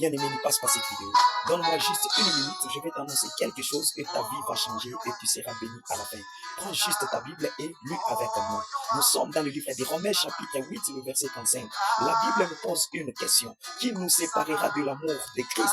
Bien-aimé, ne passe pas cette vidéo. Donne-moi juste une minute, je vais t'annoncer quelque chose et ta vie va changer et tu seras béni à la fin. Prends juste ta Bible et lis avec moi. Nous sommes dans le livre des Romains, chapitre 8, le verset 35. La Bible nous pose une question. Qui nous séparera de l'amour de Christ?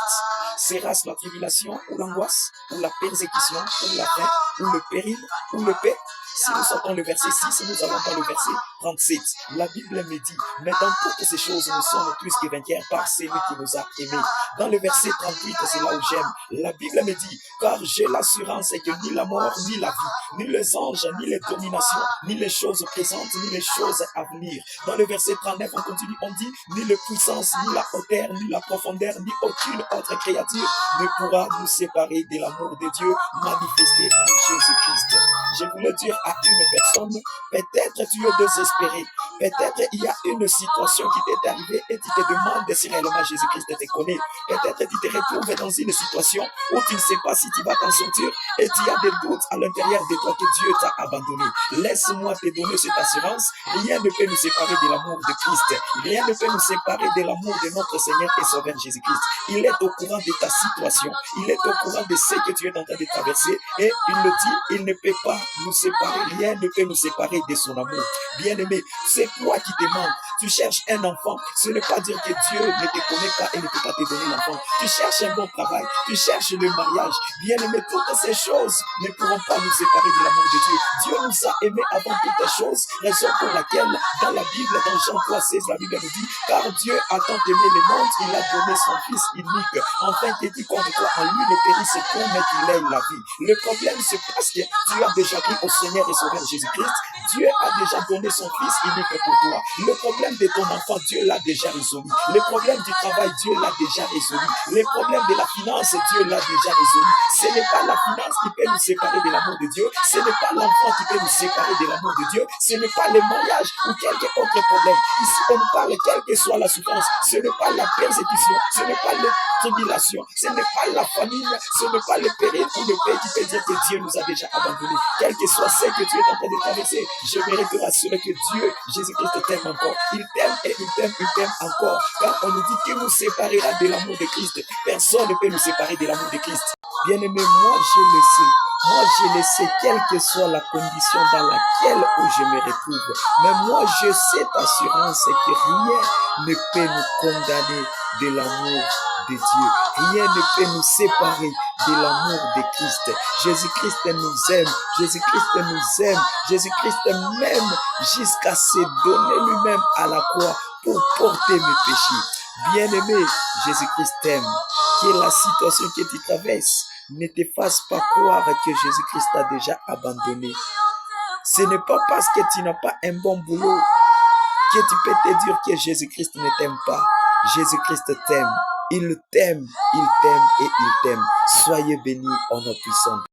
Sera-ce la tribulation ou l'angoisse, ou la persécution, ou la faim, ou le péril, ou le paix? Si nous sortons le verset 6, nous allons dans le verset 37. La Bible me dit, mais dans toutes ces choses, nous sommes plus que vainqueurs par celui qui nous a aimés. Dans le verset 38, c'est là où j'aime. La Bible me dit, car j'ai l'assurance que ni la mort, ni la vie, ni les anges, ni les dominations, ni les choses présentes, ni les choses à venir. Dans le verset 39, on continue, on dit, ni la puissance, ni la hauteur, ni la profondeur, ni aucune autre créature ne pourra nous séparer de l'amour de Dieu manifesté en Jésus-Christ. Je voulais dire à une personne, peut-être tu es désespéré, peut-être il y a une situation qui t'est arrivée et tu te demandes si réellement Jésus-Christ te connaît. Peut-être tu te retrouves dans une situation où tu ne sais pas si tu vas t'en sortir et tu as des doutes à l'intérieur de toi que Dieu t'a abandonné. Laisse-moi te donner cette assurance, rien ne peut nous séparer de l'amour de Christ, rien ne peut nous séparer de l'amour de notre Seigneur et Sauveur Jésus-Christ. Il est au courant de ta situation, il est au courant de ce que tu es en train de traverser et il le dit, il ne peut pas nous séparer, rien ne peut nous séparer de son amour. Bien-aimé, c'est toi qui te manques. Tu cherches un enfant, ce n'est pas dire que Dieu ne te connaît pas et ne peut pas te donner l'enfant. Tu cherches un bon travail, tu cherches le mariage. Bien-aimé, toutes ces choses ne pourront pas nous séparer de l'amour de Dieu. Dieu nous a aimés avant toutes les choses, raison pour laquelle dans la Bible, dans Jean 3,16, la Bible nous dit, car Dieu a tant aimé le monde, il a donné son Fils unique, afin que quiconque croit en lui ne périsse point, mais qu'il ait la vie. Le problème, c'est parce que tu as déjà pris au Seigneur et Sauveur Jésus-Christ. Dieu a déjà donné son Fils unique pour toi. Le problème de ton enfant, Dieu l'a déjà résolu. Le problème du travail, Dieu l'a déjà résolu. Le problème de la finance, Dieu l'a déjà résolu. Ce n'est pas la finance qui peut nous séparer de l'amour de Dieu. Ce n'est pas l'enfant qui peut nous séparer de l'amour de Dieu. Ce n'est pas le mariage ou quelque autre problème. Ici, on nous parle, quelle que soit la souffrance. Ce n'est pas la persécution. Ce n'est pas la tribulation. Ce n'est pas la famine. Ce n'est pas le péril ou le pays qui peut dire que Dieu nous a déjà abandonnés. Quel que soit ce que tu es en train de traverser, je vais te rassurer que Dieu, Jésus-Christ t'aime encore. Il t'aime et il t'aime encore. Car on nous dit qu'il nous séparera de l'amour de Christ. Personne ne peut nous séparer de l'amour de Christ. Bien-aimé, moi je le sais. Moi, je le sais, quelle que soit la condition dans laquelle je me retrouve. Mais moi, j'ai cette assurance que rien ne peut nous condamner de l'amour de Dieu. Rien ne peut nous séparer de l'amour de Christ. Jésus-Christ nous aime. Jésus-Christ nous aime. Jésus-Christ m'aime jusqu'à se donner lui-même à la croix pour porter mes péchés. Bien-aimé, Jésus-Christ t'aime. Que la situation que tu traverses ne te fasse pas croire que Jésus-Christ t'a déjà abandonné. Ce n'est pas parce que tu n'as pas un bon boulot que tu peux te dire que Jésus-Christ ne t'aime pas. Jésus-Christ t'aime. Il t'aime et il t'aime. Soyez bénis en notre puissance.